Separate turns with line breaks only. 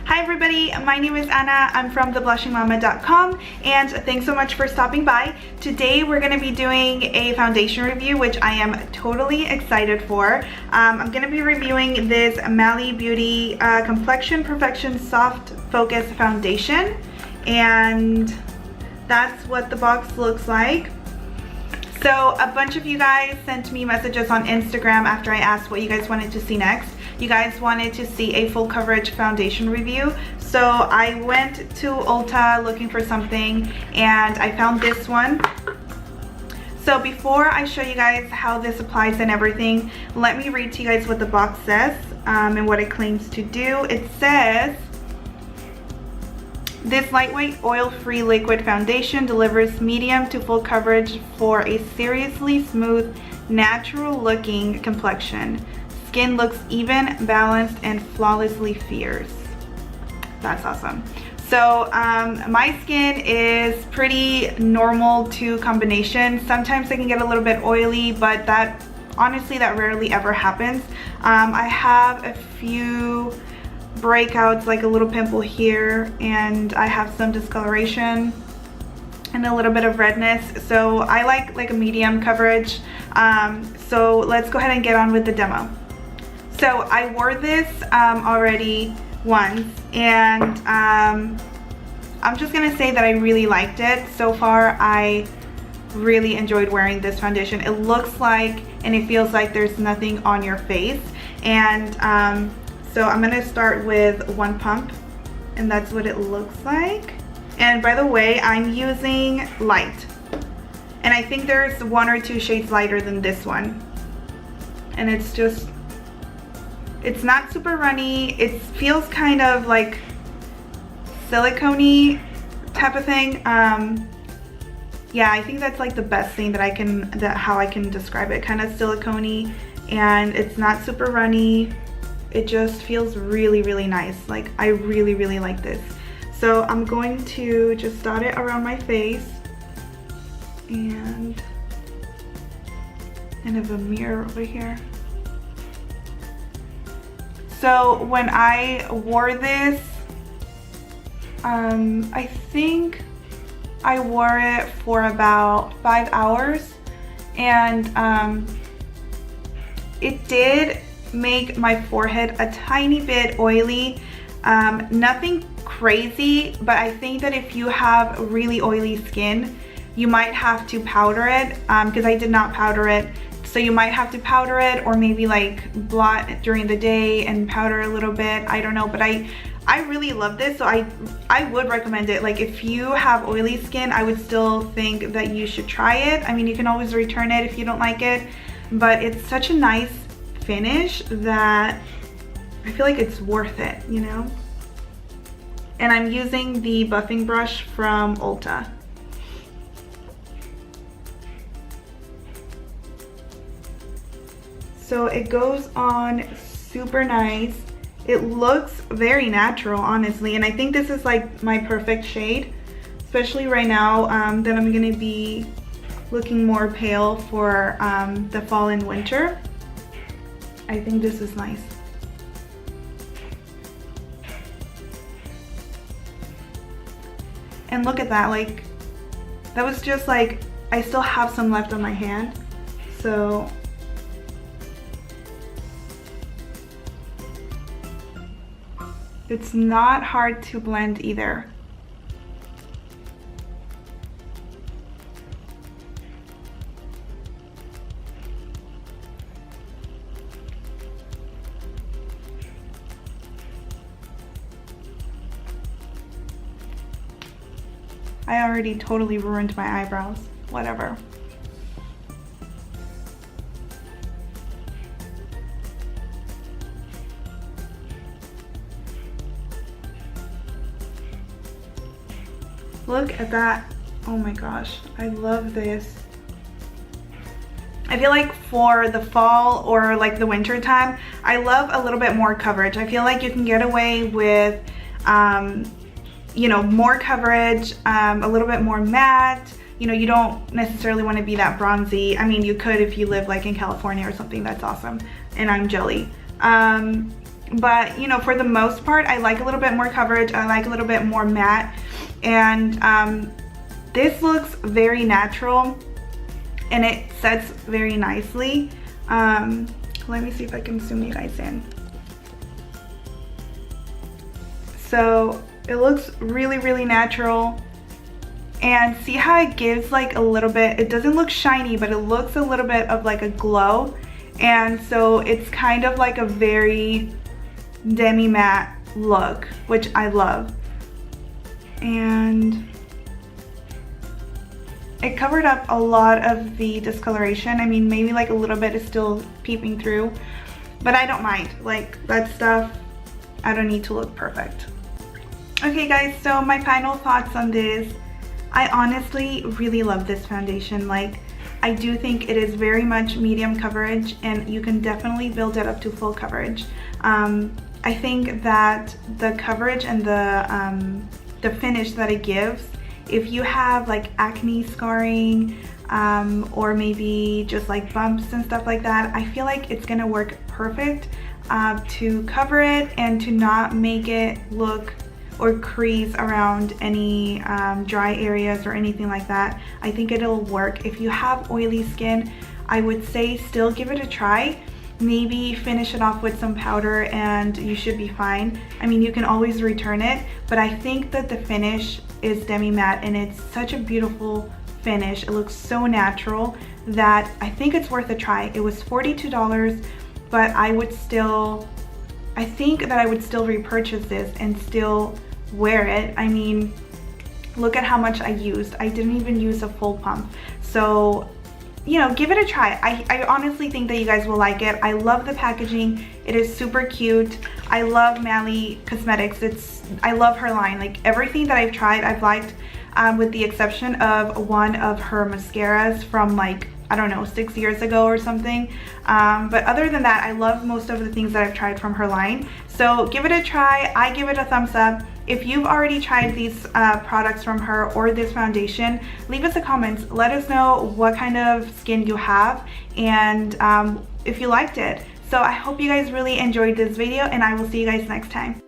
Hi everybody, my name is Anna. I'm from theblushingmama.com and thanks so much for stopping by. Today we're going to be doing a foundation review, which I am totally excited for. I'm going to be reviewing this Mally Beauty Complexion Perfection Soft Focus Foundation, and that's what the box looks like. So a bunch of you guys sent me messages on Instagram after I asked what you guys wanted to see next. You guys wanted to see a full coverage foundation review. So I went to Ulta looking for something and I found this one. So before I show you guys how this applies and everything, let me read to you guys what the box says and what it claims to do. It says, this lightweight oil-free liquid foundation delivers medium to full coverage for a seriously smooth, natural-looking complexion. Skin looks even, balanced, and flawlessly fierce. That's awesome. So my skin is pretty normal to combination. Sometimes I can get a little bit oily, but that honestly that rarely ever happens. I have a few breakouts, like a little pimple here, and I have some discoloration and a little bit of redness, so I like a medium coverage. So let's go ahead and get on with the demo. So I wore this already once, and I'm just gonna say that I really liked it. So far I really enjoyed wearing this foundation. It looks like and it feels like there's nothing on your face, and so I'm gonna start with one pump, and that's what it looks like. And by the way, I'm using light, and I think there's 1 or 2 shades lighter than this one, and it's not super runny. It feels kind of like silicone-y type of thing. Yeah, I think that's like the best thing that how I can describe it. Kind of silicone-y, and it's not super runny. It just feels really, really nice. Like, I really, really like this. So I'm going to just dot it around my face, and I have a mirror over here. So when I wore this, I think I wore it for about 5 hours, and it did make my forehead a tiny bit oily. Nothing crazy, but I think that if you have really oily skin, you might have to powder it, because I did not powder it. So you might have to powder it, or maybe like blot during the day and powder a little bit. I don't know, but I really love this, so I would recommend it. Like, if you have oily skin, I would still think that you should try it. I mean, you can always return it if you don't like it, but it's such a nice finish that I feel like it's worth it, you know? And I'm using the buffing brush from Ulta. So it goes on super nice. It looks very natural, honestly, and I think this is like my perfect shade, especially right now that I'm gonna be looking more pale for the fall and winter. I think this is nice. And look at that, like, that was just like, I still have some left on my hand, so it's not hard to blend either. I already totally ruined my eyebrows. Whatever. Look at that. Oh my gosh, I love this. I feel like for the fall or like the winter time, I love a little bit more coverage. I feel like you can get away with you know, more coverage, a little bit more matte. You know, you don't necessarily want to be that bronzy. I mean, you could if you live like in California or something. That's awesome. And I'm jelly. but you know, for the most part, I like a little bit more coverage. I like a little bit more matte, and this looks very natural and it sets very nicely. Let me see if I can zoom you guys in. So it looks really natural, and see how it gives like a little bit, it doesn't look shiny, but it looks a little bit of like a glow, and so it's kind of like a very demi matte look, which I love. And it covered up a lot of the discoloration. I mean, maybe like a little bit is still peeping through, but I don't mind. Like, that stuff, I don't need to look perfect. Okay guys, so my final thoughts on this. I honestly really love this foundation. Like, I do think it is very much medium coverage, and you can definitely build it up to full coverage. I think that the coverage and the finish that it gives, if you have like acne scarring, or maybe just like bumps and stuff like that, I feel like it's gonna work perfect to cover it and to not make it look or crease around any dry areas or anything like that. I think it'll work. If you have oily skin, I would say still give it a try. Maybe finish it off with some powder and you should be fine. I mean, you can always return it, but I think that the finish is demi matte and it's such a beautiful finish. It looks so natural that I think it's worth a try. It was $42, but I think that I would still repurchase this and still wear it. I mean, look at how much I used. I didn't even use a full pump. So, you know, give it a try. I honestly think that you guys will like it. I love the packaging. It is super cute. I love Mally Cosmetics. I love her line. Like, everything that I've tried, I've liked, with the exception of one of her mascaras from like, I don't know, 6 years ago or something. But other than that, I love most of the things that I've tried from her line. So give it a try. I give it a thumbs up. If you've already tried these products from her or this foundation, leave us a comment. Let us know what kind of skin you have and if you liked it. So I hope you guys really enjoyed this video, and I will see you guys next time.